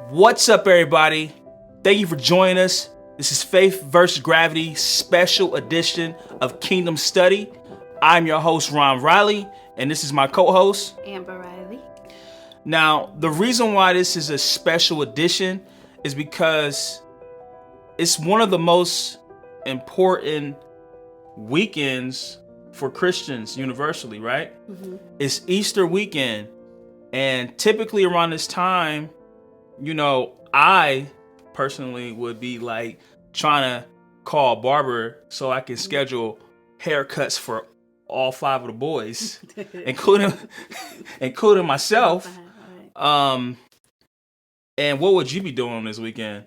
What's up, everybody? Thank you for joining us. This is Faith vs. Gravity special edition of Kingdom Study. I'm your host, Ron Riley, and this is my co-host, Amber Riley. Now, the reason why this is a special edition is because it's one of the most important weekends for Christians universally, right? Mm-hmm. It's Easter weekend, and typically around this time, I personally would be like trying to call a barber so I can schedule haircuts for all 5 of the boys, including myself. And what would you be doing this weekend?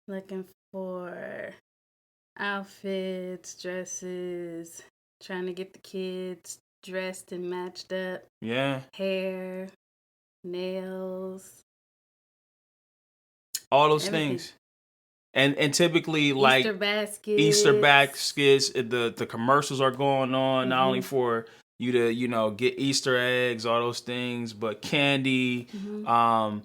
Looking for outfits, dresses, trying to get the kids dressed and matched up. Yeah. Hair, nails. All those things. And typically like Easter baskets, the commercials are going on, not only for you to, get Easter eggs, all those things, but candy. Mm-hmm.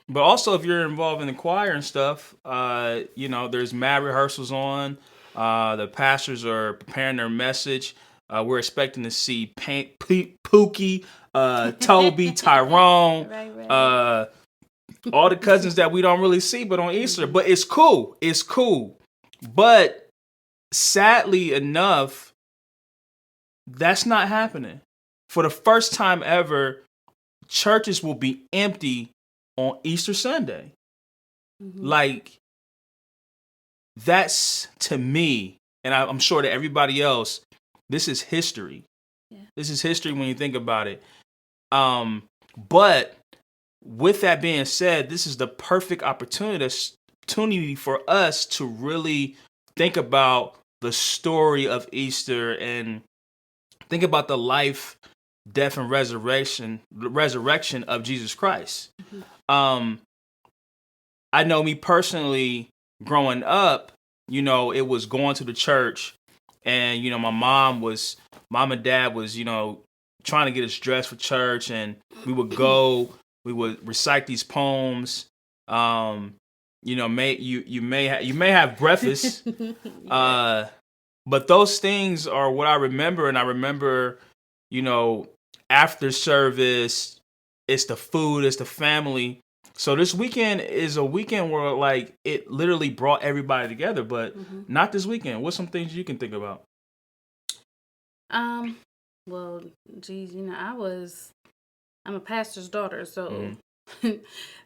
But also if you're involved in the choir and stuff, there's mad rehearsals on. The pastors are preparing their message. We're expecting to see Pookie, Toby, Tyrone, right. All the cousins that we don't really see but on Easter. But it's cool. It's cool. But sadly enough, that's not happening. For the first time ever, churches will be empty on Easter Sunday. Mm-hmm. Like, that's, to me, and I'm sure that everybody else, this is history. Yeah. This is history when you think about it. But with that being said, this is the perfect opportunity for us to really think about the story of Easter and think about the life, death, and resurrection of Jesus Christ. Mm-hmm. I know me personally, growing up, it was going to the church, and my mom and dad was trying to get us dressed for church, and we would go. We would recite these poems. You may have breakfast. Yeah. But those things are what I remember, and I remember, after service, it's the food, it's the family. So this weekend is a weekend where like it literally brought everybody together, but not this weekend. What's some things you can think about? Well, geez, I'm a pastor's daughter, so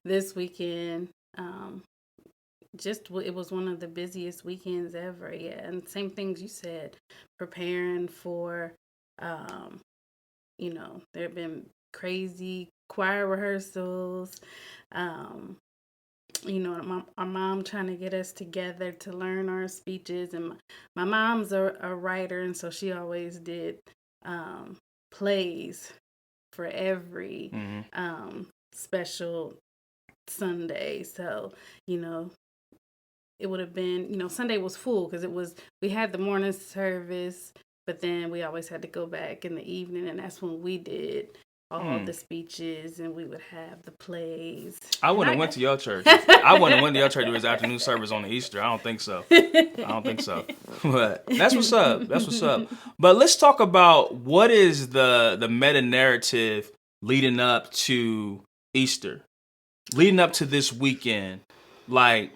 this weekend, it was one of the busiest weekends ever. Yeah, and same things you said, preparing for, there have been crazy choir rehearsals. Our mom trying to get us together to learn our speeches, and my mom's a writer, and so she always did plays for every special Sunday. So, it would have been, Sunday was full because we had the morning service, but then we always had to go back in the evening, and that's when we did all the speeches, and we would have the plays. I wouldn't have went to your church. I wouldn't have went to your church if it was afternoon service on the Easter. I don't think so. But that's what's up. But let's talk about what is the meta-narrative leading up to Easter, leading up to this weekend. Like,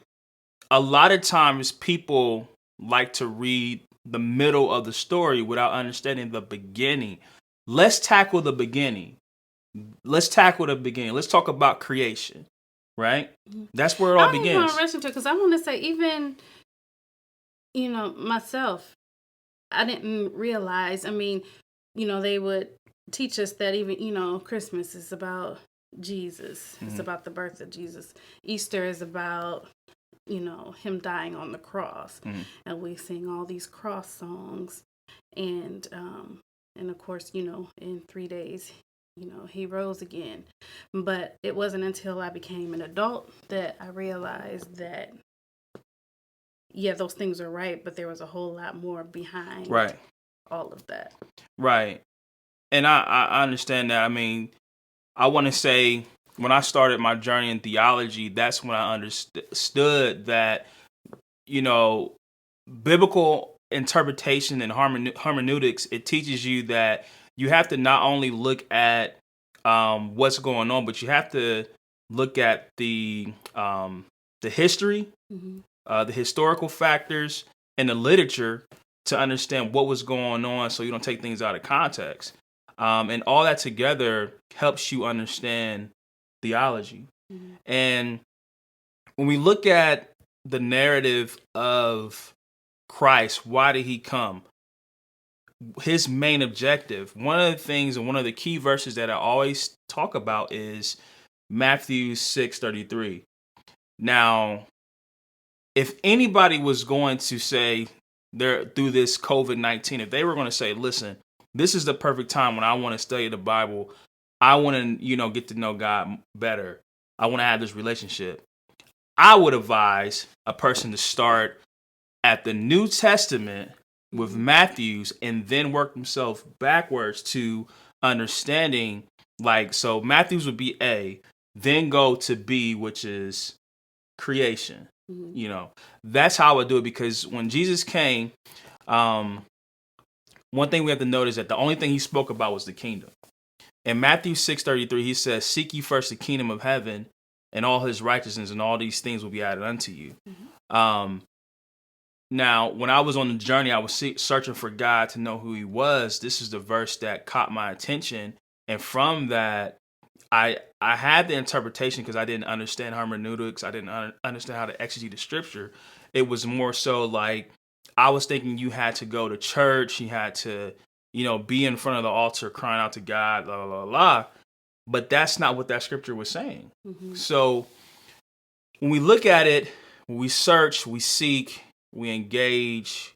a lot of times people like to read the middle of the story without understanding the beginning. Let's tackle the beginning. Let's talk about creation, right? That's where it all begins. I don't want to rush into it because I want to say, even, myself, I didn't realize. They would teach us that even, Christmas is about Jesus. Mm-hmm. It's about the birth of Jesus. Easter is about, him dying on the cross. Mm-hmm. And we sing all these cross songs. And of course, in 3 days, he rose again. But it wasn't until I became an adult that I realized that, yeah, those things are right, but there was a whole lot more behind all of that. Right. And I understand that. I want to say when I started my journey in theology, that's when I understood that, biblical interpretation and hermeneutics, it teaches you that you have to not only look at what's going on, but you have to look at the history, the historical factors, and the literature to understand what was going on, so you don't take things out of context. And all that together helps you understand theology. And when we look at the narrative of Christ, why did he come? His main objective, one of the things and one of the key verses that I always talk about is Matthew 6:33. Now, if anybody was going to say through this COVID-19, if they were going to say, listen, this is the perfect time when I want to study the Bible, I want to, get to know God better, I want to have this relationship, I would advise a person to start at the New Testament with Matthew's and then work themselves backwards to understanding. So Matthew's would be A, then go to B, which is creation. That's how I would do it, because when Jesus came, one thing we have to notice that the only thing he spoke about was the kingdom. In Matthew 6:33, he says, seek ye first the kingdom of heaven and all his righteousness, and all these things will be added unto you. Now, when I was on the journey, I was searching for God to know who he was. This is the verse that caught my attention. And from that, I had the interpretation, because I didn't understand hermeneutics. I didn't understand how to exegete the scripture. It was more so like I was thinking you had to go to church. You had to, be in front of the altar crying out to God, blah, blah, blah, blah. But that's not what that scripture was saying. So when we look at it, we search, we seek, we engage,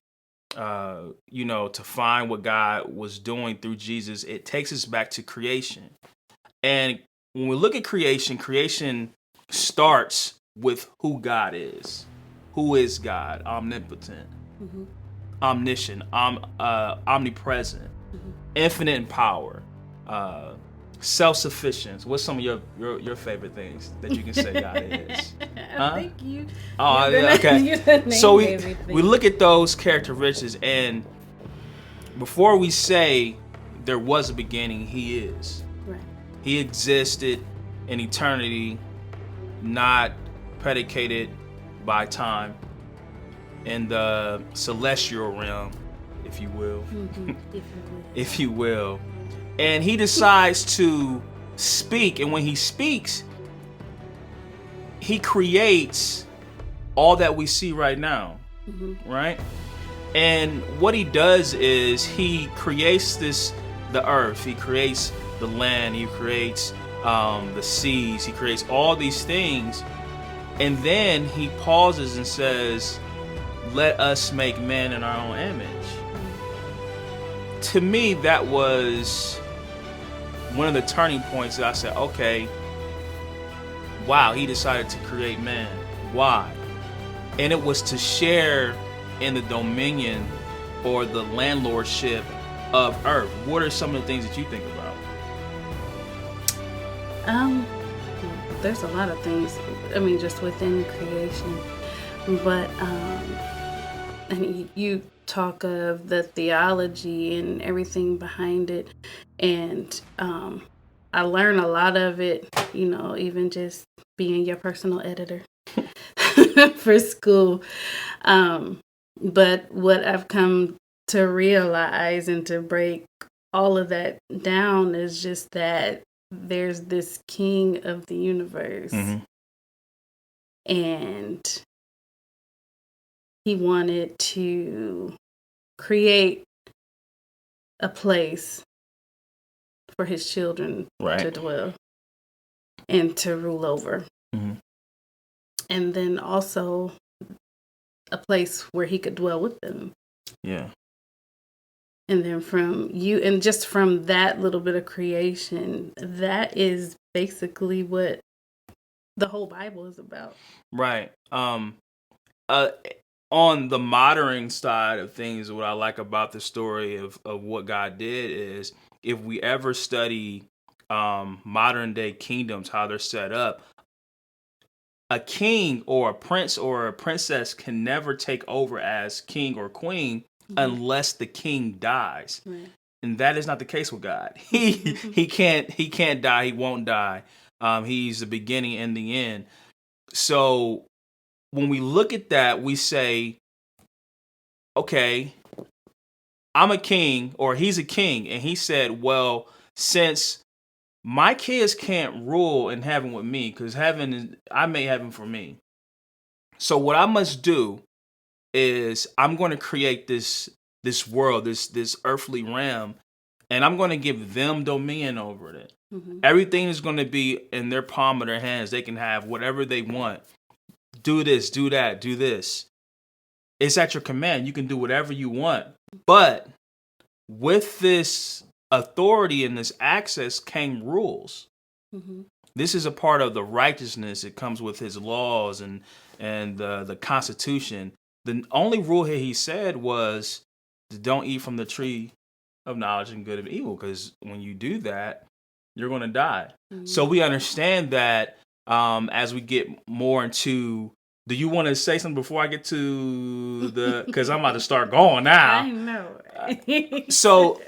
to find what God was doing through Jesus. It takes us back to creation. And when we look at creation starts with who God is. Who is God? Omnipotent, omniscient, omnipresent, infinite in power, self-sufficient. What's some of your favorite things that you can say God is? Thank you. Oh, okay. So we look at those characteristics, and before we say there was a beginning, he is. Right. He existed in eternity, not predicated by time, in the celestial realm, if you will. If you will. And he decides to speak, and when he speaks, he creates all that we see right now, right? And what he does is he creates the earth, he creates the land, he creates the seas, he creates all these things, and then he pauses and says, let us make man in our own image. To me, that was one of the turning points that I said, okay, wow, he decided to create man. Why? And it was to share in the dominion or the landlordship of earth. What are some of the things that you think about? There's a lot of things, just within creation, but and you talk of the theology and everything behind it, and I learn a lot of it, even just being your personal editor for school. But what I've come to realize and to break all of that down is just that there's this king of the universe, and he wanted to create a place for his children to dwell and to rule over. And then also a place where he could dwell with them. Yeah. And then just from that little bit of creation, that is basically what the whole Bible is about. Right. On the modern side of things, what I like about the story of what God did is, if we ever study modern day kingdoms, how they're set up, a king or a prince or a princess can never take over as king or queen unless the king dies. Right. And that is not the case with God. He can't die. He won't die. He's the beginning and the end. So when we look at that, we say, okay, I'm a king, or he's a king. And he said, well, since my kids can't rule in heaven with me, because I made heaven for me. So what I must do is I'm going to create this world, this earthly realm, and I'm going to give them dominion over it. Mm-hmm. Everything is going to be in their palm of their hands. They can have whatever they want. Do this, do that, do this. It's at your command. You can do whatever you want. But with this authority and this access came rules. Mm-hmm. This is a part of the righteousness. It comes with his laws and the Constitution. The only rule here he said was, don't eat from the tree of knowledge and good and evil, because when you do that, you're going to die. Mm-hmm. So we understand that as we get more into. Do you want to say something before I get to the? Because I'm about to start going now. I know. So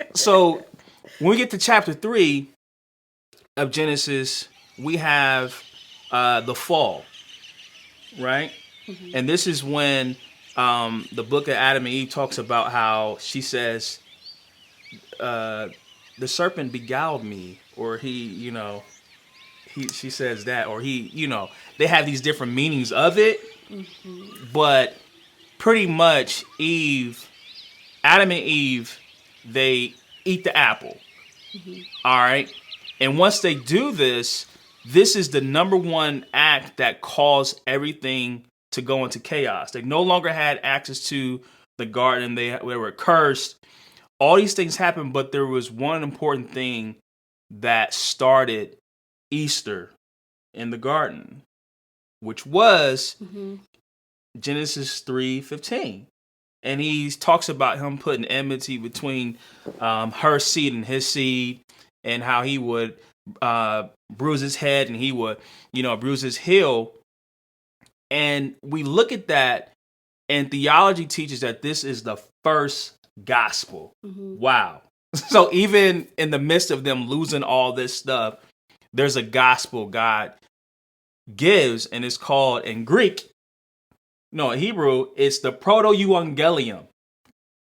when we get to chapter 3 of Genesis, we have the fall, right? Mm-hmm. And this is when the book of Adam and Eve talks about how she says, the serpent beguiled me, or she says that, or they have these different meanings of it. Mm-hmm. But pretty much Adam and Eve, they eat the apple. Mm-hmm. All right. And once they do this is the number one act that caused everything to go into chaos. They no longer had access to the garden. They were cursed. All these things happened, but there was one important thing that started Easter in the garden, which was Genesis 3:15. And he talks about him putting enmity between her seed and his seed, and how he would bruise his head and he would, bruise his heel. And we look at that, and theology teaches that this is the first gospel. Mm-hmm. Wow. So even in the midst of them losing all this stuff, there's a gospel God gives, and it's called in Greek. No, in Hebrew, it's the proto-evangelium.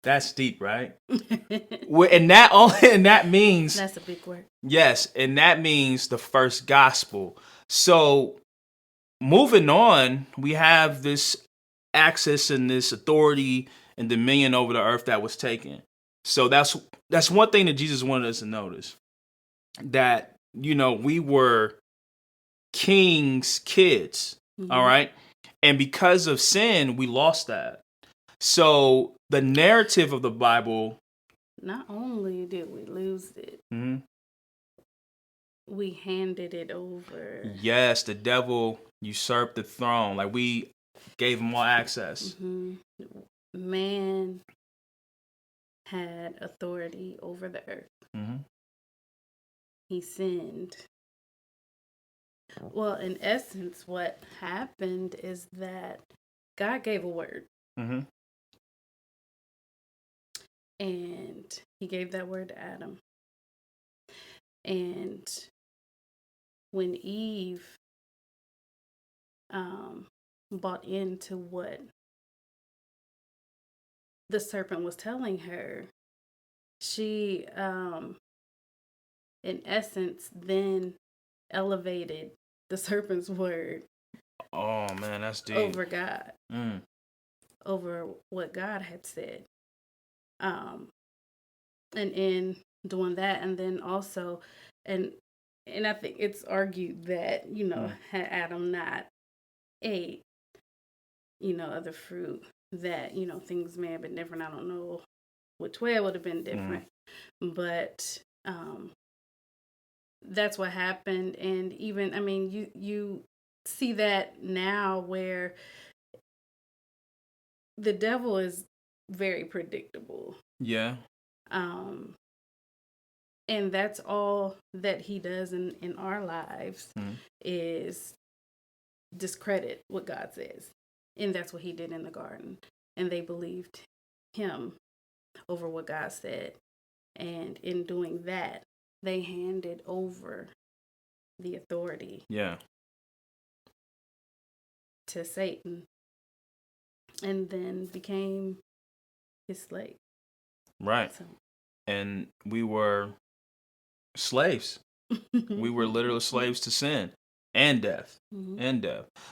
That's deep, right? and that means that's a big word. Yes, and that means the first gospel. So moving on, we have this access and this authority and dominion over the earth that was taken. So that's one thing that Jesus wanted us to notice. That, we were king's kids. Mm-hmm. All right. And because of sin, we lost that. So the narrative of the Bible. Not only did we lose it, mm-hmm. we handed it over. Yes, the devil usurped the throne. Like, we gave him all access. Mm-hmm. Man had authority over the earth. Mm-hmm. He sinned. Well, in essence, what happened is that God gave a word. Mm-hmm. And he gave that word to Adam. And when Eve bought into what the serpent was telling her, she, in essence, then elevated the serpent's word. Oh, man, that's deep. Over God. Over what God had said. And in doing that, and then also, and I think it's argued that, had Adam not ate, of the fruit, that, things may have been different. I don't know which way it would have been different. But that's what happened. And even, you see that now where the devil is very predictable. Yeah. And that's all that he does in our lives is discredit what God says. And that's what he did in the garden. And they believed him over what God said. And in doing that, they handed over the authority to Satan and then became his slave. Right. So. And we were slaves. We were literal slaves to sin and death.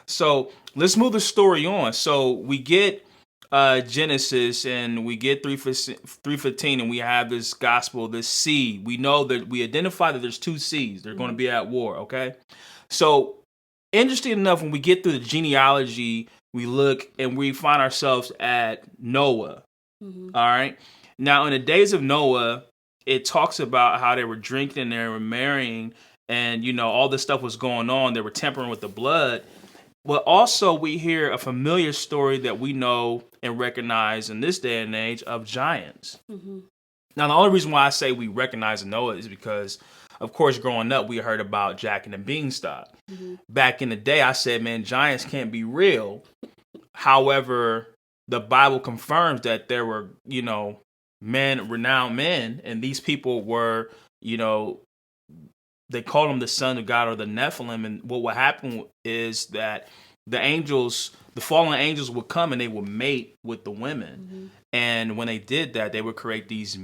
So let's move the story on. So we get Genesis and we get 3:15 and we have this gospel, this seed. We know that we identify that there's two seeds. They're going to be at war, okay? So interesting enough, when we get through the genealogy, we look and we find ourselves at Noah. All right? Now, in the days of Noah, it talks about how they were drinking and they were marrying and, all this stuff was going on. They were tampering with the blood. But also we hear a familiar story that we know and recognize in this day and age of giants. Now, the only reason why I say we recognize Noah is because, of course, growing up, we heard about Jack and the Beanstalk. Back in the day, I said, man, giants can't be real. However, the Bible confirms that there were, renowned men, and these people were, they called them the son of God or the Nephilim. And what would happen is that the fallen angels would come and they would mate with the women. And when they did that, they would create these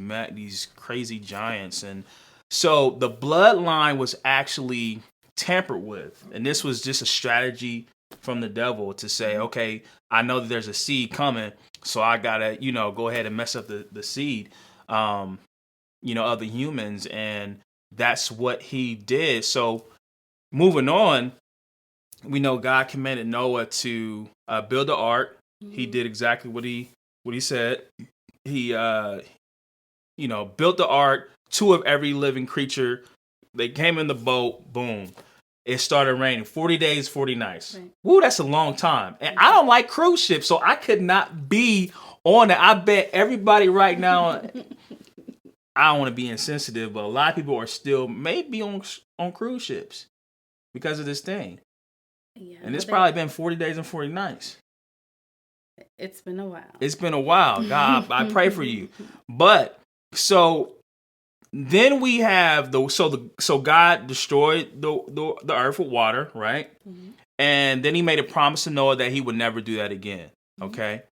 crazy giants. And so the bloodline was actually tampered with. And this was just a strategy from the devil to say, okay, I know that there's a seed coming, so I gotta, go ahead and mess up the seed, of the humans. And that's what he did. So moving on, we know God commanded Noah to build the ark. He did exactly what he said. He, built the ark, 2 of every living creature. They came in the boat, boom. It started raining. 40 days, 40 nights. Right. Woo, that's a long time. And I don't like cruise ships, so I could not be on it. I bet everybody right now, I don't want to be insensitive, but a lot of people are still maybe on cruise ships because of this thing. Yeah, and it's probably been 40 days and 40 nights. It's been a while. It's been a while. God, I pray for you. But so then we have so God destroyed the earth with water, right? And then he made a promise to Noah that he would never do that again. Okay,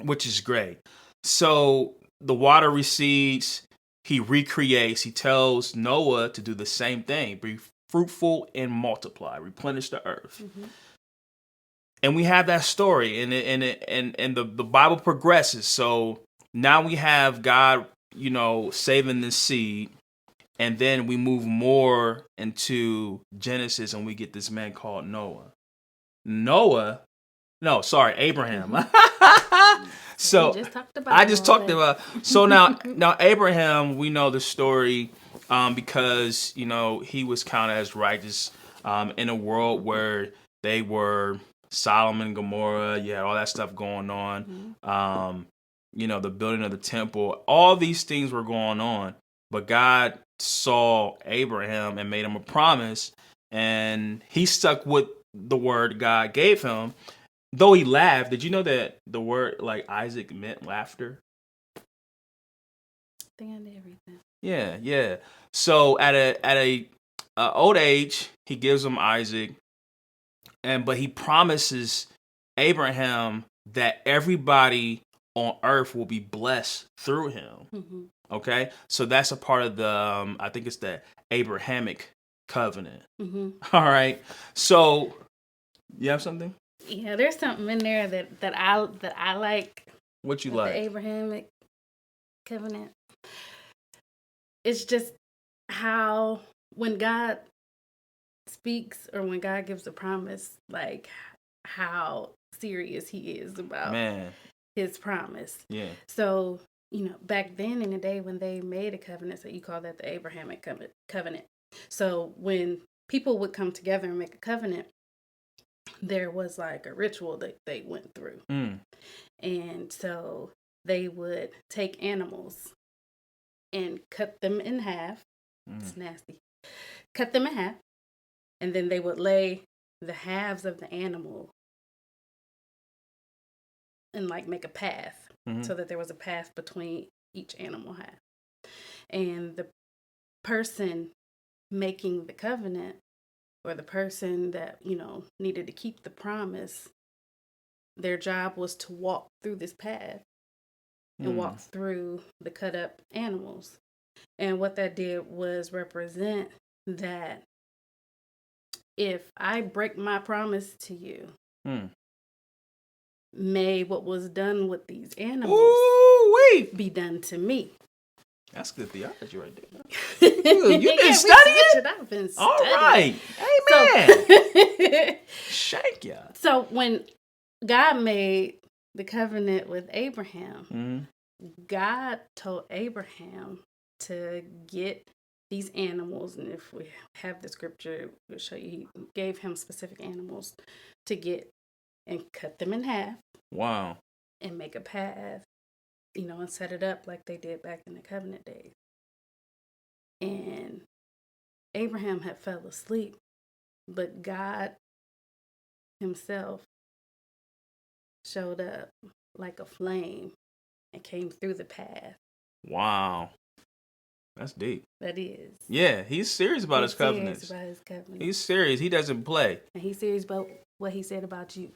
which is great. So the water recedes. He recreates. He tells Noah to do the same thing: be fruitful and multiply, replenish the earth. And we have that story, and the Bible progresses. So now we have God, saving the seed, and then we move more into Genesis, and we get this man called Noah. Abraham. So I just talked about. So now Abraham, we know the story because he was counted as righteous in a world where they were Sodom and Gomorrah. You had all that stuff going on. The building of the temple. All these things were going on, but God saw Abraham and made him a promise, and he stuck with the word God gave him. Though he laughed, did you know that the word Isaac meant laughter? I think I did read that. Yeah. So at a old age, he gives him Isaac, but he promises Abraham that everybody on earth will be blessed through him. Okay, so that's a part of the I think it's the Abrahamic covenant. All right, so you have something? Yeah, there's something in there that I like. What you like? The Abrahamic covenant. It's just how when God speaks or when God gives a promise, how serious he is about his promise. Yeah. So, back then in the day when they made a covenant, so you call that the Abrahamic covenant. So when people would come together and make a covenant, there was a ritual that they went through. And so they would take animals and cut them in half It's nasty. Cut them in half, and then they would lay the halves of the animal and like make a path, so that there was a path between each animal half. And the person making the covenant, or the person that, needed to keep the promise, their job was to walk through this path and walk through the cut up animals. And what that did was represent that if I break my promise to you, may what was done with these animals be done to me. That's good theology right there. You've been studying? I've been studying. All right. Amen. Shake ya. So when God made the covenant with Abraham, God told Abraham to get these animals, and if we have the scripture, we'll show you, he gave him specific animals to get and cut them in half. Wow. And make a path, and set it up like they did back in the covenant days. And Abraham had fell asleep, but God himself showed up like a flame and came through the path. Wow. That's deep. That is. Yeah, he's serious about his covenants. He's serious. He doesn't play. And he's serious about what he said about you.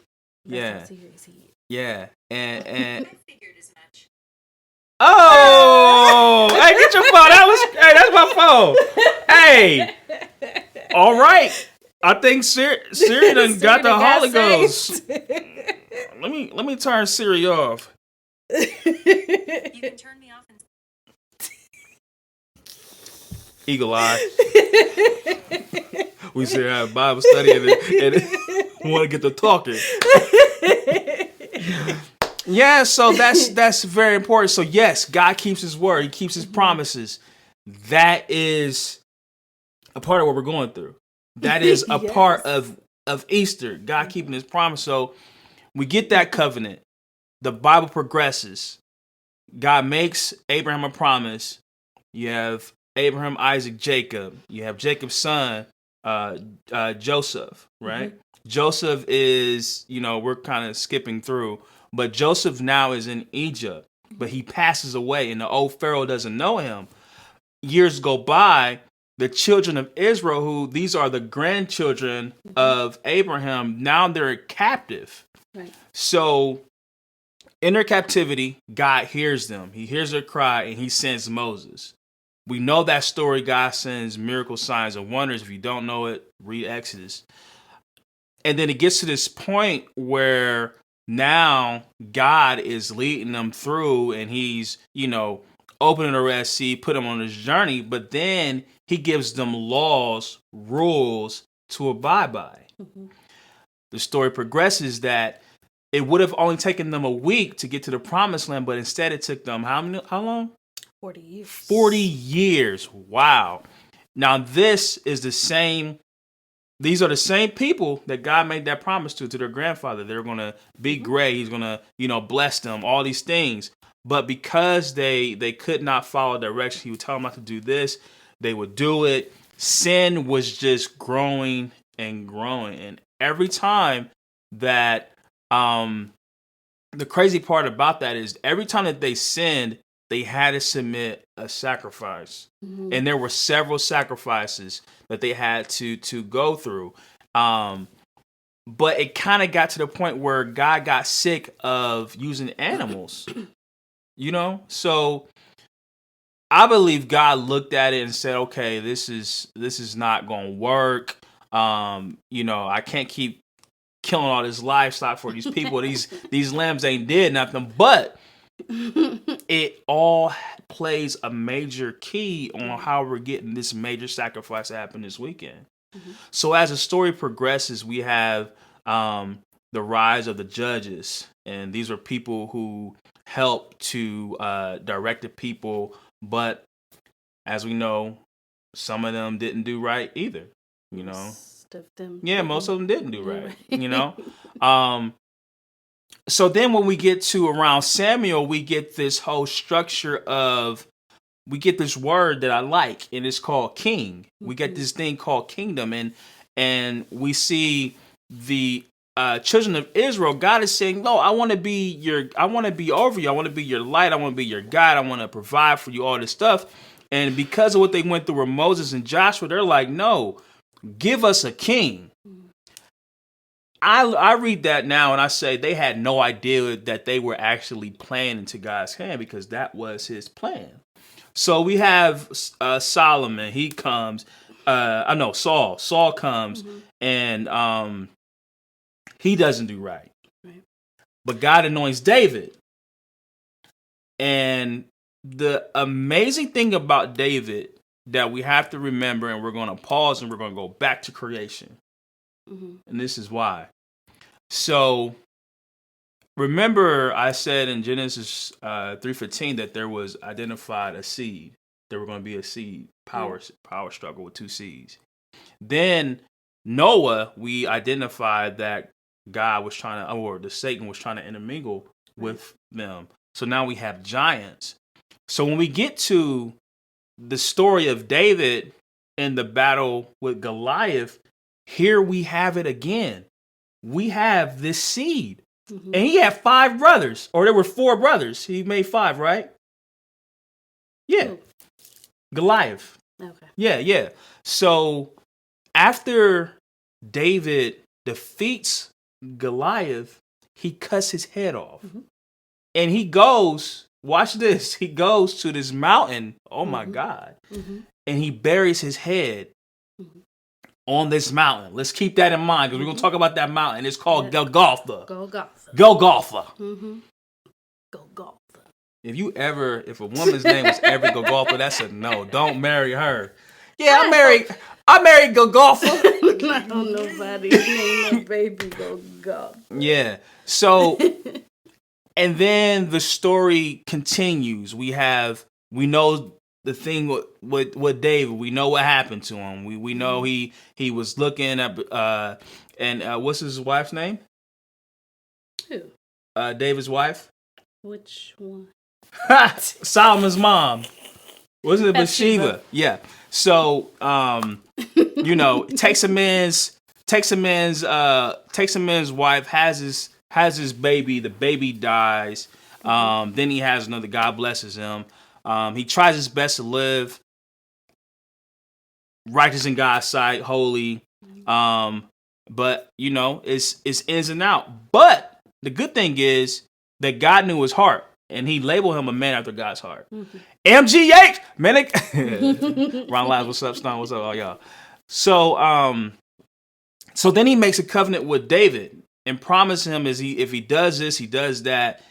That's how serious he is. Yeah. And I figured as much. Oh! Hey, get your phone. That's my phone. Hey. All right. I think Siri done got the Holy Ghost. Let me turn Siri off. You can turn me off and Eagle eye. We sit here have Bible study and want to get to talking. Yeah, so that's very important. So yes, God keeps his word. He keeps his promises. That is a part of what we're going through. That is a part of Easter. God keeping his promise. So we get that covenant. The Bible progresses. God makes Abraham a promise. You have Abraham, Isaac, Jacob. You have Jacob's son, Joseph, right? Joseph is, we're kind of skipping through, but Joseph now is in Egypt, but he passes away and the old Pharaoh doesn't know him. Years go by, the children of Israel, who these are the grandchildren of Abraham, now they're captive. Right. So in their captivity, God hears them. He hears their cry and he sends Moses. We know that story. God sends miracle signs and wonders. If you don't know it, read Exodus. And then it gets to this point where now God is leading them through and he's, opening the Red Sea, put them on this journey. But then he gives them laws, rules to abide by. The story progresses that it would have only taken them a week to get to the promised land, but instead it took them how long? 40 years. 40 years. Wow. Now these are the same people that God made that promise to their grandfather. They're going to be great. He's going to, bless them, all these things. But because they could not follow direction, he would tell them not to do this. They would do it. Sin was just growing and growing. And every time that, the crazy part about that is every time that they sinned, they had to submit a sacrifice. And there were several sacrifices that they had to go through. But it kind of got to the point where God got sick of using animals, So I believe God looked at it and said, okay, this is not going to work. I can't keep killing all this livestock for these people. These lambs ain't did nothing, but it all plays a major key on how we're getting this major sacrifice to happen this weekend. So as the story progresses, we have the rise of the judges, and these are people who help to direct the people, but as we know, some of them didn't do right either. Most of them didn't do right. So then when we get to around Samuel, we get this whole structure of we get this word that I like, and it's called king. We get this thing called kingdom, and we see the children of Israel. God is saying, no, I want to be over you. I want to be your light. I want to be your guide. I want to provide for you all this stuff. And because of what they went through with Moses and Joshua, they're like, no, give us a king. I read that now and I say they had no idea that they were actually playing into God's hand, because that was his plan. So we have Solomon. He comes. Saul. Saul comes, and he doesn't do right. But God anoints David. And the amazing thing about David that we have to remember, and we're going to pause and we're going to go back to creation. And this is why. So remember I said in Genesis 3:15 that there was identified a seed. There were going to be a seed power struggle with two seeds. Then Noah, we identified that God was trying to, or the Satan was trying to intermingle with them. So now we have giants. So when we get to the story of David in the battle with Goliath, here we have it again. We have this seed. And he had 5 brothers, or there were 4 brothers. He made 5, right? Yeah. Goliath. Okay. Yeah. So after David defeats Goliath, he cuts his head off. And he goes, watch this, he goes to this mountain, oh my God, and he buries his head on this mountain. Let's keep that in mind, because we're going to talk about that mountain. It's called Golgotha. Golgotha. Golgotha. If a woman's name was ever Golgotha, that's a no. Don't marry her. Yeah, I married Golgotha. I don't know nobody named a baby Golgotha. Yeah. So, and then the story continues. We know the thing with David. We know what happened to him. We know he was looking at and what's his wife's name? Who? David's wife. Which one? Solomon's mom. Wasn't it Bathsheba? Yeah. So takes a man's wife, has his baby. The baby dies. Then he has another. God blesses him. He tries his best to live righteous in God's sight, holy. But it's ins and out. But the good thing is that God knew his heart, and he labeled him a man after God's heart. MGH, man. Ron Lyons, what's up? Stone, what's up, all y'all? So then he makes a covenant with David and promises him if he does this, he does that,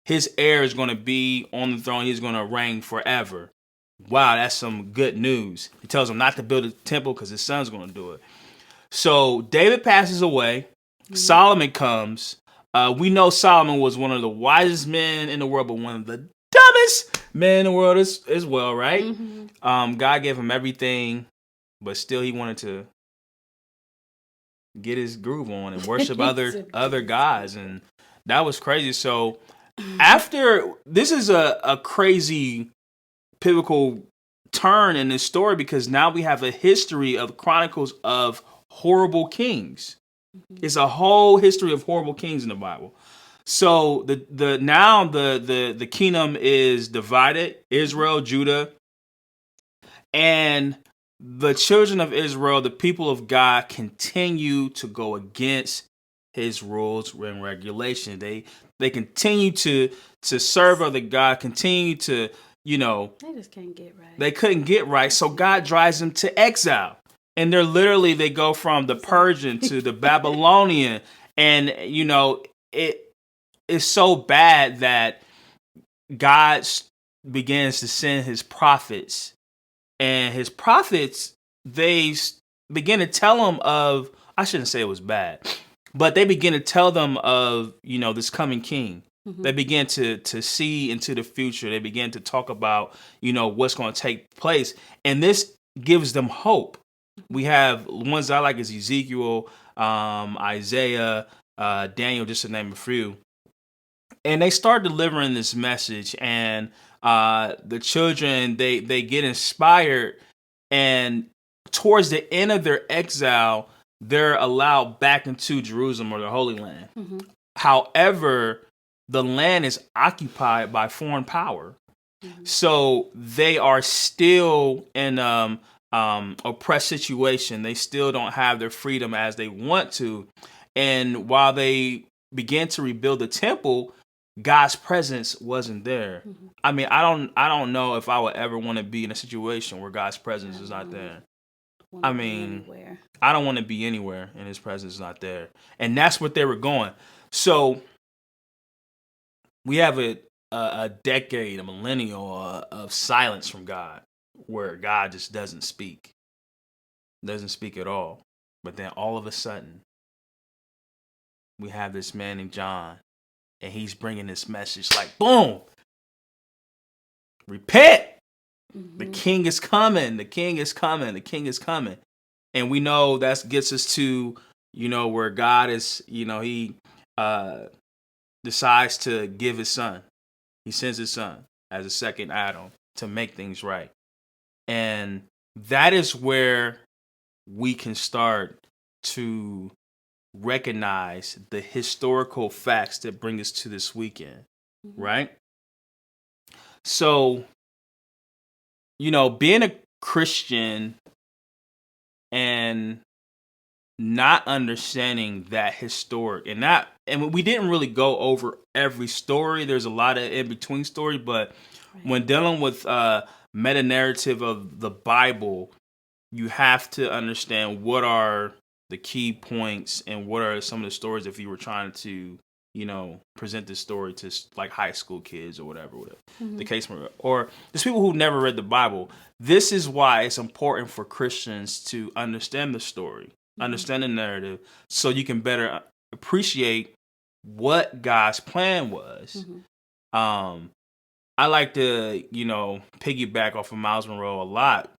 his heir is going to be on the throne. He's going to reign forever. Wow, that's some good news. He tells him not to build a temple because his son's going to do it. So David passes away. Solomon comes. We know Solomon was one of the wisest men in the world, but one of the dumbest men in the world as well, right? God gave him everything, but still he wanted to get his groove on and worship other gods, and that was crazy. So after this is a crazy pivotal turn in this story, because now we have a history of chronicles of horrible kings. It's a whole history of horrible kings in the Bible. So the kingdom is divided: Israel, Judah, and the children of Israel, the people of God, continue to go against his rules and regulations. They continue to serve other God, continue to, they just can't get right. They couldn't get right, so God drives them to exile. And they go from the Persian to the Babylonian, and it is so bad that God begins to send his prophets, and his prophets, they begin to tell them of, I shouldn't say it was bad, but they begin to tell them of this coming king. They begin to see into the future. They begin to talk about what's going to take place, and this gives them hope. We have ones I like is Ezekiel, Isaiah, Daniel, just to name a few. And they start delivering this message, and the children, they get inspired, and towards the end of their exile, they're allowed back into Jerusalem or the Holy Land. Mm-hmm. However, the land is occupied by foreign power. Mm-hmm. So they are still in oppressed situation. They still don't have their freedom as they want to. And while they began to rebuild the temple, God's presence wasn't there. Mm-hmm. I mean, I don't know if I would ever want to be in a situation where God's presence is not there. I mean, I don't want to be anywhere and his presence is not there. And that's what they were going. So we have a decade, a millennial of silence from God, where God just doesn't speak at all. But then all of a sudden, we have this man named John, and he's bringing this message like, boom, repent. Mm-hmm. The king is coming. The king is coming. The king is coming. And we know that gets us to, where God is, he decides to give his son. He sends his son as a second Adam to make things right. And that is where we can start to recognize the historical facts that bring us to this weekend, mm-hmm. right? So, being a Christian and not understanding that historic and we didn't really go over every story. There's a lot of in-between story, but right. When dealing with meta-narrative of the Bible, you have to understand what are the key points and what are some of the stories if you were trying to, present this story to like high school kids or whatever mm-hmm. the case may be. Or there's people who never read the Bible. This is why it's important for Christians to understand the story, mm-hmm. understand the narrative, so you can better appreciate what God's plan was. Mm-hmm. I like to, piggyback off of Miles Monroe a lot.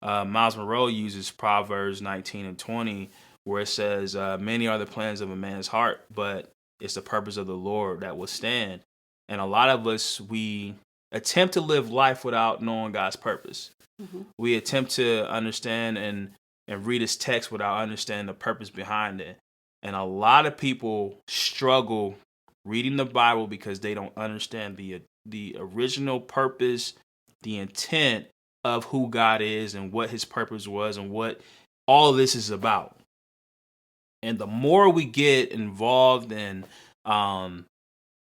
Miles Monroe uses Proverbs 19 and 20, where it says, many are the plans of a man's heart, but it's the purpose of the Lord that will stand. And a lot of us, we attempt to live life without knowing God's purpose. Mm-hmm. We attempt to understand and read his text without understanding the purpose behind it. And a lot of people struggle reading the Bible because they don't understand the original purpose, the intent of who God is and what his purpose was and what all of this is about. And the more we get involved in, I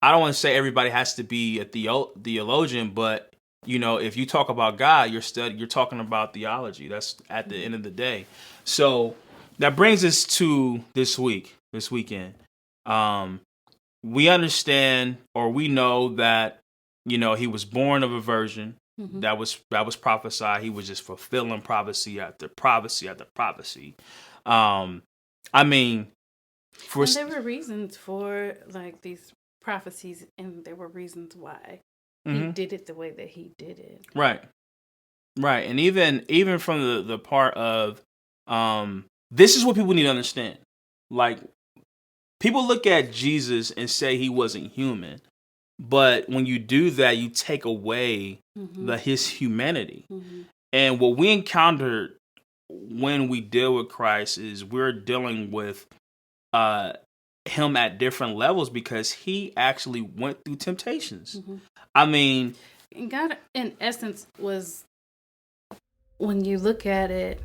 don't want to say everybody has to be a theologian, but if you talk about God, you're talking about theology. That's at the end of the day. So that brings us to this weekend. We understand, or we know that he was born of a virgin. Mm-hmm. That was prophesied. He was just fulfilling prophecy after prophecy after prophecy. I mean, and there were reasons for like these prophecies, and there were reasons why mm-hmm. he did it the way that he did it. Right, and even from the part of this is what people need to understand. Like, people look at Jesus and say he wasn't human. But when you do that, you take away mm-hmm. his humanity. Mm-hmm. And what we encountered when we deal with Christ is we're dealing with him at different levels because he actually went through temptations. Mm-hmm. I mean, God, in essence, was, when you look at it,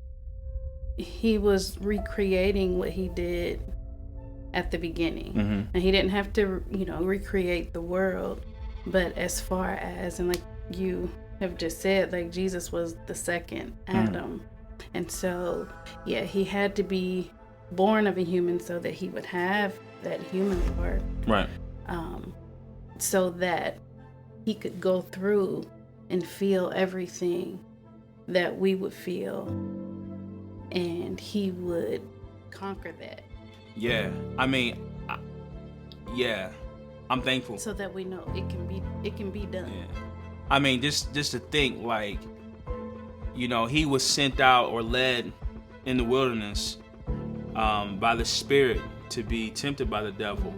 he was recreating what he did at the beginning. Mm-hmm. And he didn't have to, recreate the world. But as far as, and like you have just said, like Jesus was the second Adam. Mm-hmm. And so, yeah, he had to be born of a human so that he would have that human part. Right. So that he could go through and feel everything that we would feel. And he would conquer that. Yeah, I mean, I'm thankful. So that we know it can be done. Yeah. I mean, just to think, like, he was sent out or led in the wilderness by the Spirit to be tempted by the devil.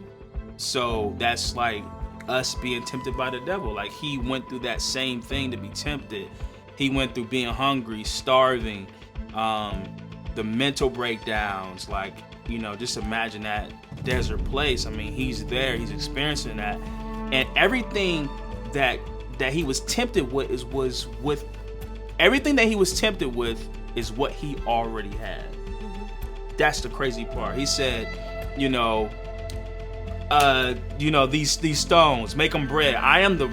So that's like us being tempted by the devil. Like, he went through that same thing to be tempted. He went through being hungry, starving, the mental breakdowns. Like, just imagine that desert place. I mean, he's there, he's experiencing that, and everything that he was tempted with is what he already had. That's the crazy part. He said, these stones, make them bread. I am the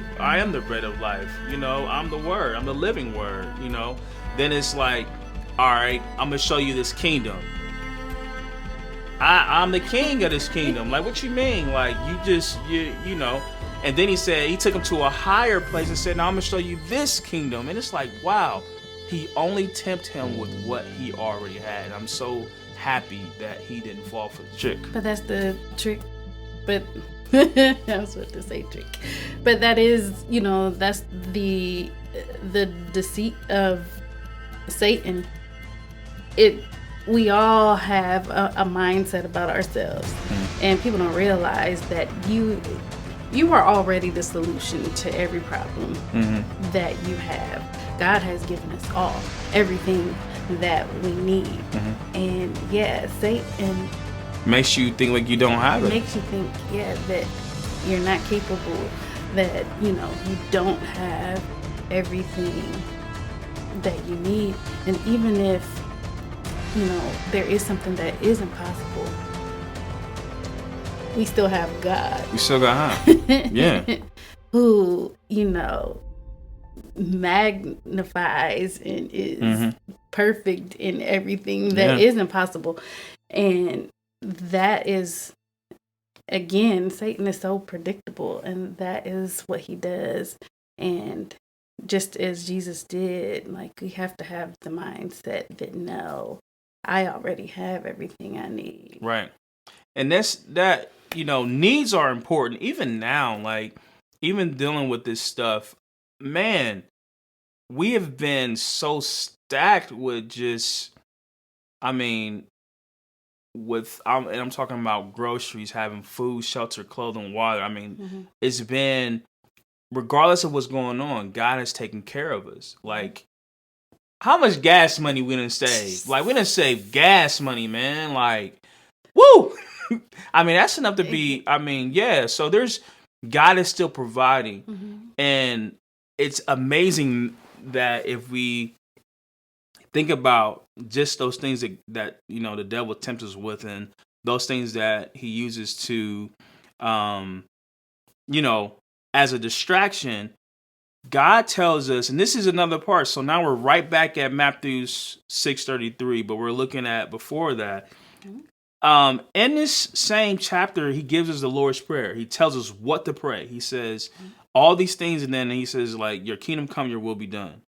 bread of life. I'm the word. I'm the living word. Then it's like, all right, I'm gonna show you this kingdom. I'm the king of this kingdom. Like, what you mean? Like, you know. And then he said, he took him to a higher place and said, now I'm gonna show you this kingdom. And it's like, wow, he only tempted him with what he already had. I'm so happy that he didn't fall for the trick. But that's the trick. But I was about to say trick. But that is, that's the deceit of Satan. We all have a mindset about ourselves, and people don't realize that you are already the solution to every problem that you have. God has given us all everything that we need, and Satan makes you think like you don't have it. Makes you think, that you're not capable, that you don't have everything that you need, and even if there is something that is impossible, we still have God. We still got him. Yeah. Who, magnifies and is perfect in everything that is impossible. And that is, again, Satan is so predictable, and that is what he does. And just as Jesus did, like, we have to have the mindset that, no, I already have everything I need. Right. And that, needs are important. Even now, like, even dealing with this stuff, man, we have been so stacked with just, I'm talking about groceries, having food, shelter, clothing, water. I mean, it's been, regardless of what's going on, God has taken care of us. Like, how much gas money we done saved? Like, we done saved gas money, man. Like, woo! That's enough to be, so God is still providing. And it's amazing that if we think about just those things that the devil tempts us with, and those things that he uses to, as a distraction, God tells us, and this is another part. So now we're right back at Matthew 6:33, but we're looking at before that. In this same chapter, he gives us the Lord's Prayer. He tells us what to pray. He says all these things, and then he says, like, your kingdom come, your will be done.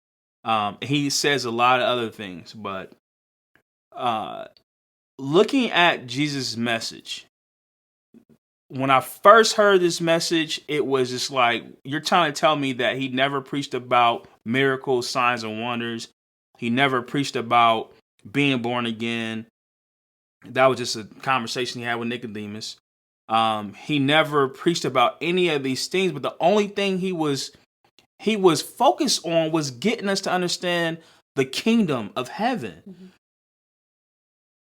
And he says a lot of other things, but looking at Jesus' message, when I first heard this message, it was just like, you're trying to tell me that he never preached about miracles, signs, and wonders. He never preached about being born again. That was just a conversation he had with Nicodemus. He never preached about any of these things, but the only thing he was focused on was getting us to understand the kingdom of heaven.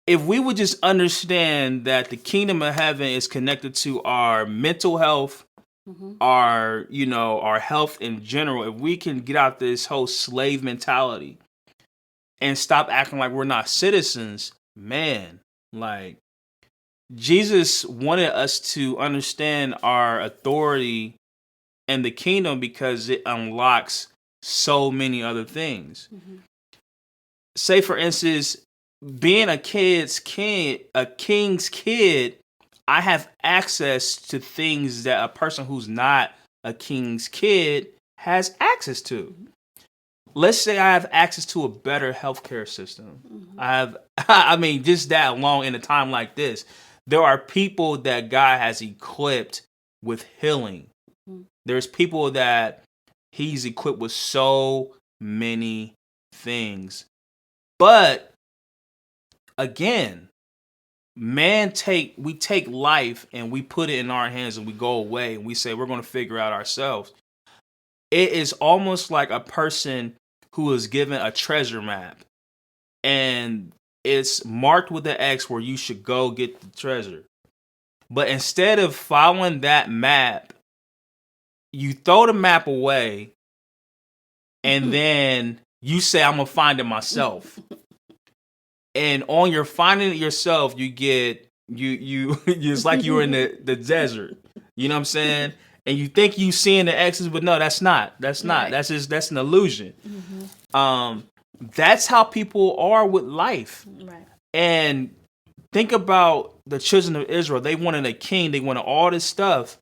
If we would just understand that the kingdom of heaven is connected to our mental health, our health in general, if we can get out this whole slave mentality and stop acting like we're not citizens, man, like, Jesus wanted us to understand our authority and the kingdom because it unlocks so many other things. Say, for instance, being a king's kid, I have access to things that a person who's not a king's kid has access to. Let's say I have access to a better healthcare system. Just that alone in a time like this, there are people that God has equipped with healing. There's people that he's equipped with so many things. But again, we take life and we put it in our hands and we go away and we say we're going to figure out ourselves. It is almost like a person who is given a treasure map and it's marked with an X where you should go get the treasure. But instead of following that map, you throw the map away and then you say, I'm going to find it myself. And on your finding it yourself, you get, it's like you're in the desert. You know what I'm saying? And you think you seeing the X's, but no, that's not. That's not. Right. That's an illusion. Mm-hmm. That's how people are with life. Right. And think about the children of Israel. They wanted a king. They wanted all this stuff.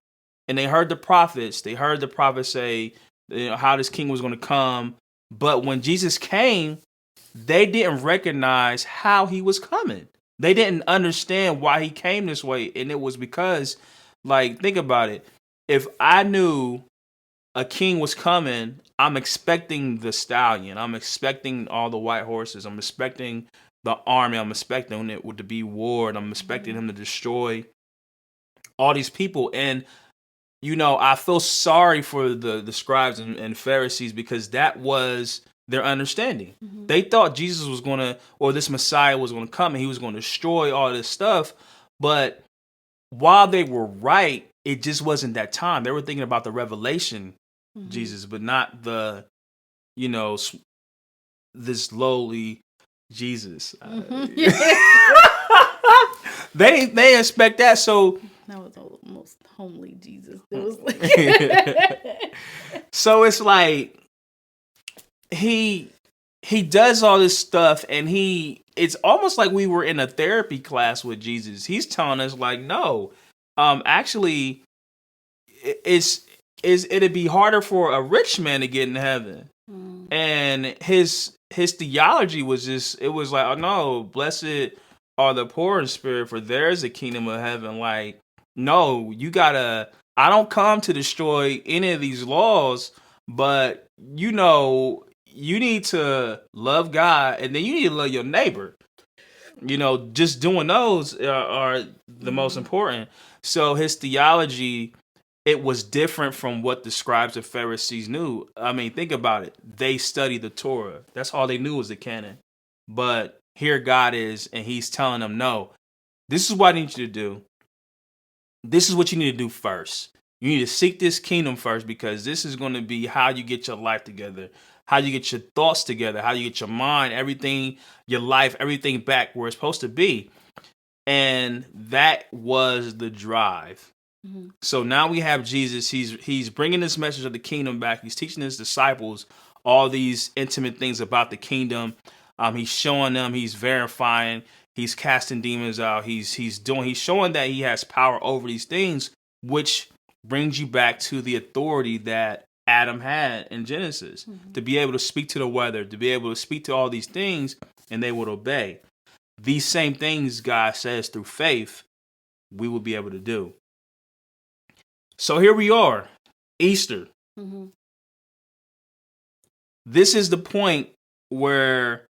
And they heard the prophets. They heard the prophets say, how this king was going to come. But when Jesus came, they didn't recognize how he was coming. They didn't understand why he came this way. And it was because, like, think about it. If I knew a king was coming, I'm expecting the stallion. I'm expecting all the white horses. I'm expecting the army. I'm expecting it to be war. And I'm expecting him to destroy all these people. And, I feel sorry for the scribes and Pharisees because that was their understanding. Mm-hmm. They thought Jesus was going to, or this Messiah was going to come and he was going to destroy all this stuff. But while they were right, it just wasn't that time. They were thinking about the revelation Jesus, but not the, this lowly Jesus. They expect that. So that was the most homely Jesus. It was like so it's like he does all this stuff, and it's almost like we were in a therapy class with Jesus. He's telling us like, no, actually, it'd be harder for a rich man to get in heaven. And his theology was just, it was like, oh no, blessed are the poor in spirit, for there's a kingdom of heaven. Like, no, I don't come to destroy any of these laws, but you need to love God, and then you need to love your neighbor. Just doing those are the most important. So his theology, it was different from what the scribes and Pharisees knew. I mean, think about it. They studied the Torah. That's all they knew was the canon. But here God is, and he's telling them, no, this is what I need you to do. This is what you need to do first. You need to seek this kingdom first, because this is going to be how you get your life together, how you get your thoughts together, how you get your mind, everything, your life, everything back where it's supposed to be. And that was the drive. Mm-hmm. So now we have Jesus. He's bringing this message of the kingdom back. He's teaching his disciples all these intimate things about the kingdom. He's showing them. He's verifying. He's casting demons out. He's showing that he has power over these things, which brings you back to the authority that Adam had in Genesis, to be able to speak to the weather, to be able to speak to all these things, and they would obey. These same things God says through faith, we will be able to do. So here we are, Easter. Mm-hmm. This is the point where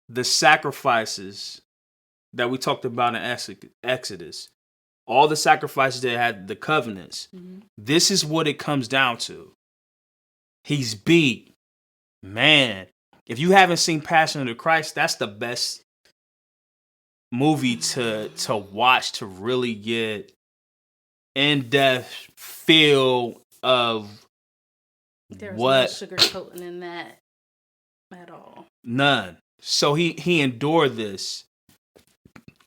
the sacrifices that we talked about in Exodus, all the sacrifices that had the covenants, this is what it comes down to. He's beat. Man, if you haven't seen Passion of the Christ, that's the best movie to watch, to really get in-depth feel of There's what no sugarcoating in that at all. None. So he endured this,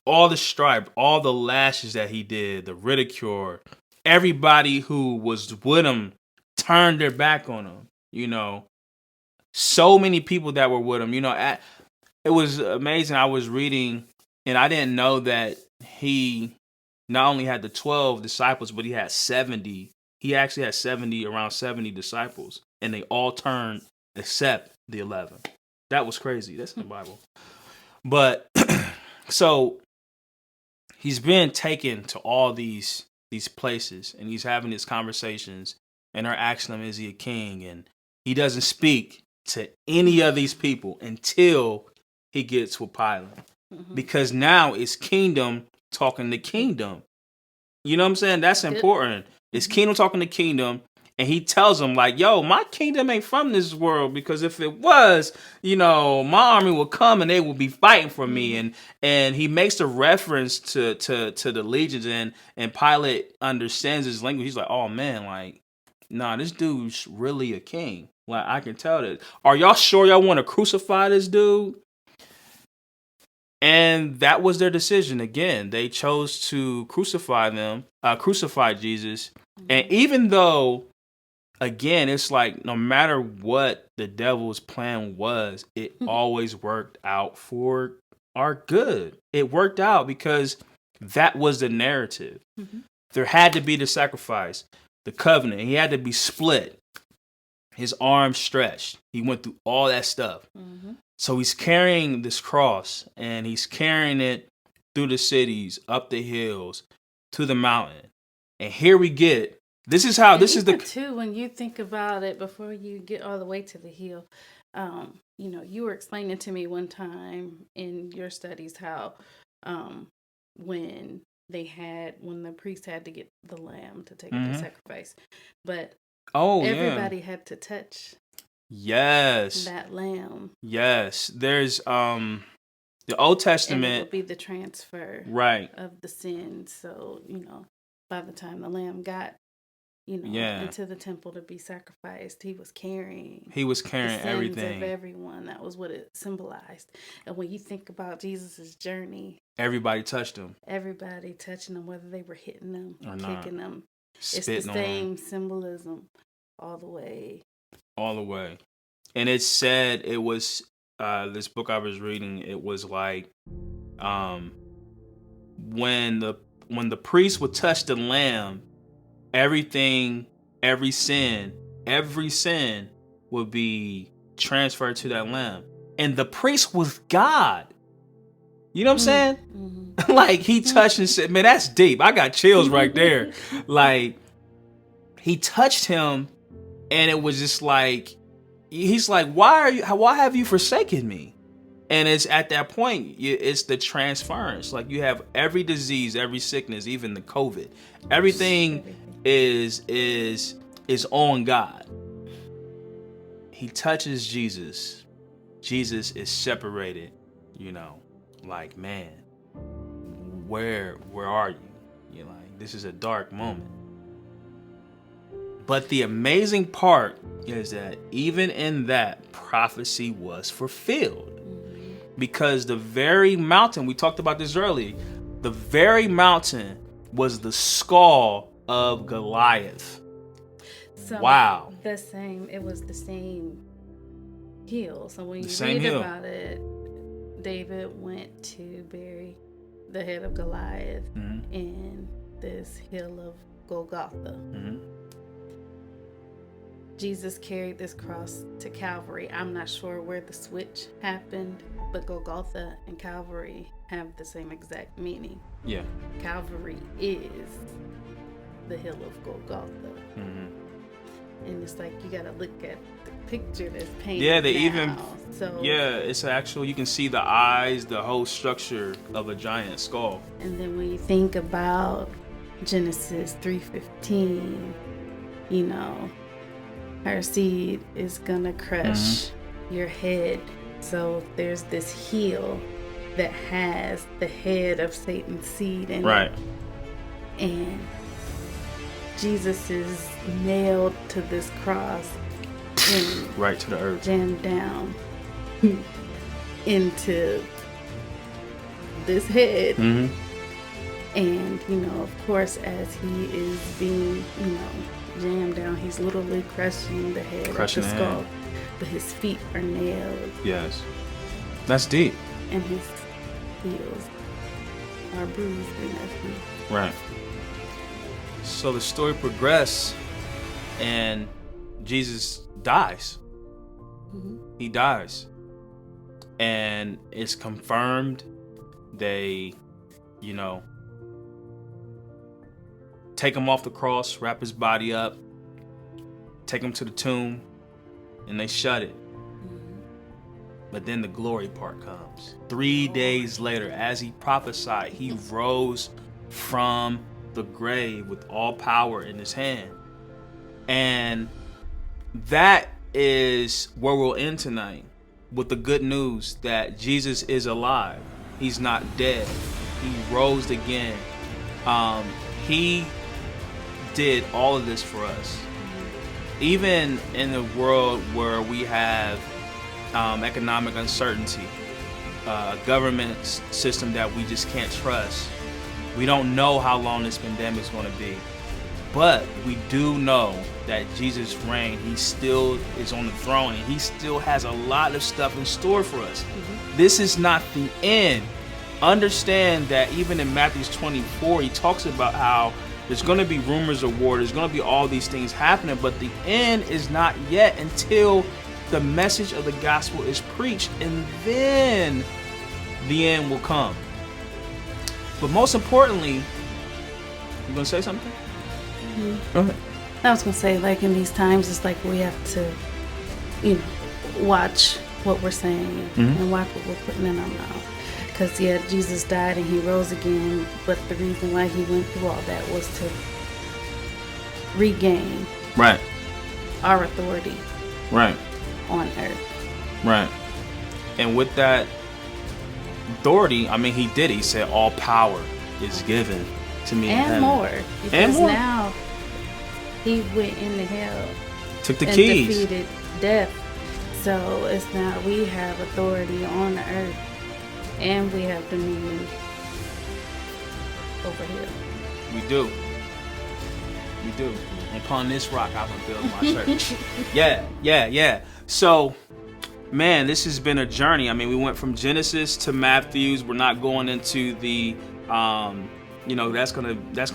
all the stripe, all the lashes that he did, the ridicule. Everybody who was with him turned their back on him. So many people that were with him. It was amazing. I was reading, and I didn't know that he not only had the 12 disciples, but he had 70. He actually had around 70 disciples, and they all turned except the 11. That was crazy. That's in the Bible. But so he's been taken to all these places, and he's having these conversations, and they're asking him, is he a king? And he doesn't speak to any of these people until he gets with Pilate. because now it's kingdom talking to kingdom. You know what I'm saying? That's important. It's kingdom talking to kingdom. And he tells them, like, yo, my kingdom ain't from this world, because if it was, my army will come and they will be fighting for me. And he makes the reference to the legions, and Pilate understands his language. He's like, oh man, like, nah, this dude's really a king. Like, I can tell that. Are y'all sure y'all want to crucify this dude? And that was their decision. Again, they chose to crucify Jesus. And even though, again, it's like no matter what the devil's plan was, it always worked out for our good. It worked out because that was the narrative. There had to be the sacrifice, the covenant. He had to be split, his arms stretched. He went through all that stuff. So he's carrying this cross, and he's carrying it through the cities, up the hills, to the mountain. And here we get, this is too, when you think about it, before you get all the way to the hill, you were explaining to me one time in your studies how when the priest had to get the lamb to take it to sacrifice, but everybody had to touch that lamb. Yes. There's the Old Testament, and it would be the transfer of the sin. So by the time the lamb got into the temple to be sacrificed, he was carrying the sins everything of everyone. That was what it symbolized. And when you think about Jesus's journey, everybody touched him. Everybody touching them, whether they were hitting them or kicking them. Spitting it's the same symbolism all the way. And it said, it was this book I was reading, it was like when the priest would touch the lamb, everything, every sin would be transferred to that lamb. And the priest was God. You know what I'm saying? Like, he touched and said, man, that's deep. I got chills right there. Like, he touched him, and it was just like, he's like, why have you forsaken me? And it's at that point, it's the transference. Like, you have every disease, every sickness, even the COVID. Everything is on God. He touches Jesus. Jesus is separated, like, man, where are you? You're like, this is a dark moment. But the amazing part is that even in that, prophecy was fulfilled. Because the very mountain, we talked about this earlier, the very mountain was the skull of Goliath. So wow. It was the same hill. So when you read about it, David went to bury the head of Goliath in this hill of Golgotha. Jesus carried this cross to Calvary. I'm not sure where the switch happened, but Golgotha and Calvary have the same exact meaning. Yeah. Calvary is the hill of Golgotha. And it's like, you gotta look at the picture that's painted. Yeah, it's actual, you can see the eyes, the whole structure of a giant skull. And then when you think about Genesis 3:15, her seed is gonna crush your head. So there's this heel that has the head of Satan's seed in it. And Jesus is nailed to this cross and right to the earth, jammed down into this head. And of course, as he is being jammed down, he's literally crushing the head of the skull, but his feet are nailed. Yes, that's deep. And his heels are bruised in that feet. Right. So the story progresses, and Jesus dies. He dies, and it's confirmed. They, take him off the cross, wrap his body up, take him to the tomb, and they shut it. But then the glory part comes. 3 days later, as he prophesied, he rose from the grave with all power in his hand. And that is where we'll end tonight, with the good news that Jesus is alive. He's not dead. He rose again. He did all of this for us. Even in a world where we have economic uncertainty, a government system that we just can't trust. We don't know how long this pandemic is going to be. But we do know that Jesus reigned. He still is on the throne, and he still has a lot of stuff in store for us. Mm-hmm. This is not the end. Understand that even in Matthew 24, he talks about how there's going to be rumors of war. There's going to be all these things happening, but the end is not yet until the message of the gospel is preached, and then the end will come. But most importantly, you going to say something? Mm-hmm. Go ahead. I was going to say, like, in these times, it's like we have to, watch what we're saying, mm-hmm. and watch what we're putting in our mouth. Because, Jesus died and he rose again, but the reason why he went through all that was to regain our authority on earth. Right. And with that authority, he did. He said, all power is given to me and in heaven. More. Because now he went into hell. Took the and keys. Defeated death. So it's now we have authority on the earth. And we have dominion over here. We do. Upon this rock I will build my church. Yeah. So, man, this has been a journey. We went from Genesis to Matthews. We're not going into the, that's gonna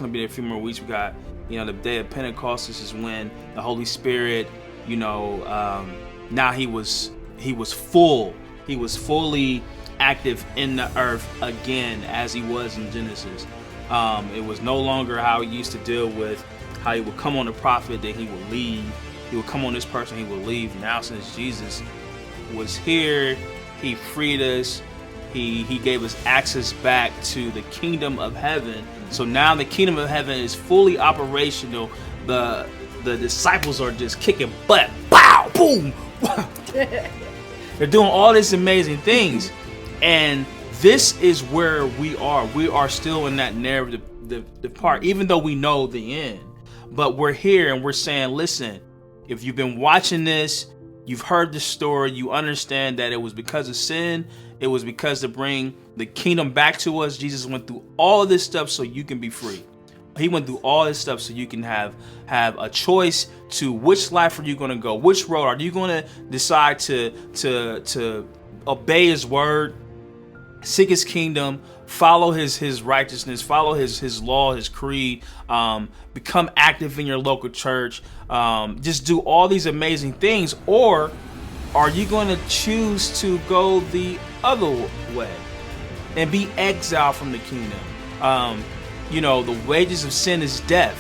be a few more weeks. We got, the day of Pentecost. This is when the Holy Spirit, now he was full. He was fully active in the earth again, as he was in Genesis. It was no longer how he used to deal with how he would come on the prophet, then he would leave. He would come on this person, he would leave. Now, since Jesus was here, he freed us. He gave us access back to the kingdom of heaven. So now the kingdom of heaven is fully operational. The disciples are just kicking butt. Bow, boom. They're doing all these amazing things. And this is where we are. We are still in that narrative, the part, even though we know the end. But we're here and we're saying, listen, if you've been watching this, you've heard the story, you understand that it was because of sin. It was because to bring the kingdom back to us. Jesus went through all of this stuff so you can be free. He went through all this stuff so you can have a choice to which life are you going to go? Which road? Are you going to decide to obey his word, seek his kingdom, follow his righteousness, follow his law, his creed, become active in your local church, just do all these amazing things? Or are you going to choose to go the other way and be exiled from the kingdom? The wages of sin is death.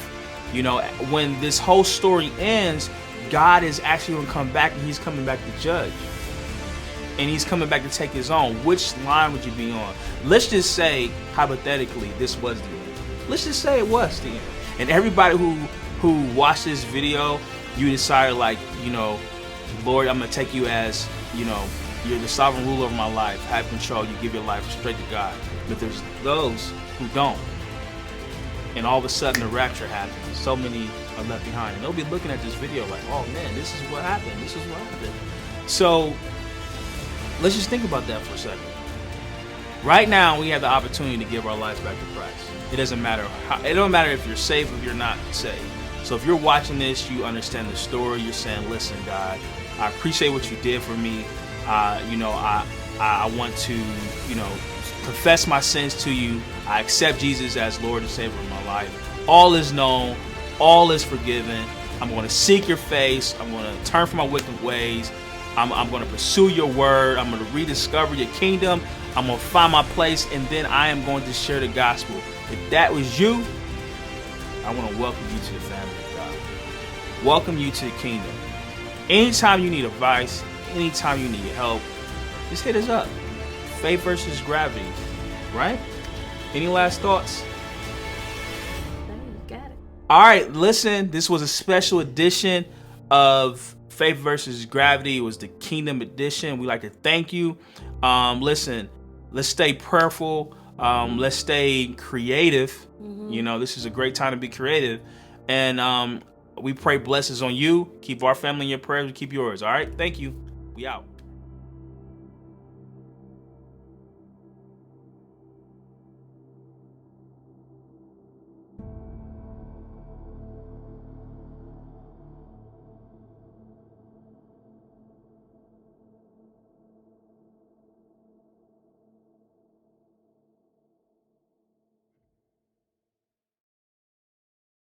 When this whole story ends, God is actually going to come back, and he's coming back to judge. And he's coming back to take his own. Which line would you be on? Let's just say, hypothetically, this was the end. Let's just say it was the end. And everybody who watched this video, you decided, Lord, I'm going to take you as, you're the sovereign ruler of my life. Have control. You give your life straight to God. But there's those who don't. And all of a sudden the rapture happens. So many are left behind. And they'll be looking at this video like, oh man, this is what happened. So let's just think about that for a second. Right now, we have the opportunity to give our lives back to Christ. It doesn't matter if you're saved or if you're not saved. So if you're watching this, you understand the story. You're saying, listen, God, I appreciate what you did for me. I want to, confess my sins to you. I accept Jesus as Lord and Savior of my life. All is known. All is forgiven. I'm going to seek your face. I'm going to turn from my wicked ways. I'm going to pursue your word. I'm going to rediscover your kingdom. I'm going to find my place, and then I am going to share the gospel. If that was you, I want to welcome you to the family of God. Welcome you to the kingdom. Anytime you need advice, anytime you need help, just hit us up. Faith versus gravity, right? Any last thoughts? No, you got it. All right, listen, this was a special edition of Faith versus Gravity. It was the Kingdom edition. We like to thank you. Listen, let's stay prayerful. Let's stay creative. You know, this is a great time to be creative. And we pray blessings on you. Keep our family in your prayers. We keep yours. All right, thank you. We out.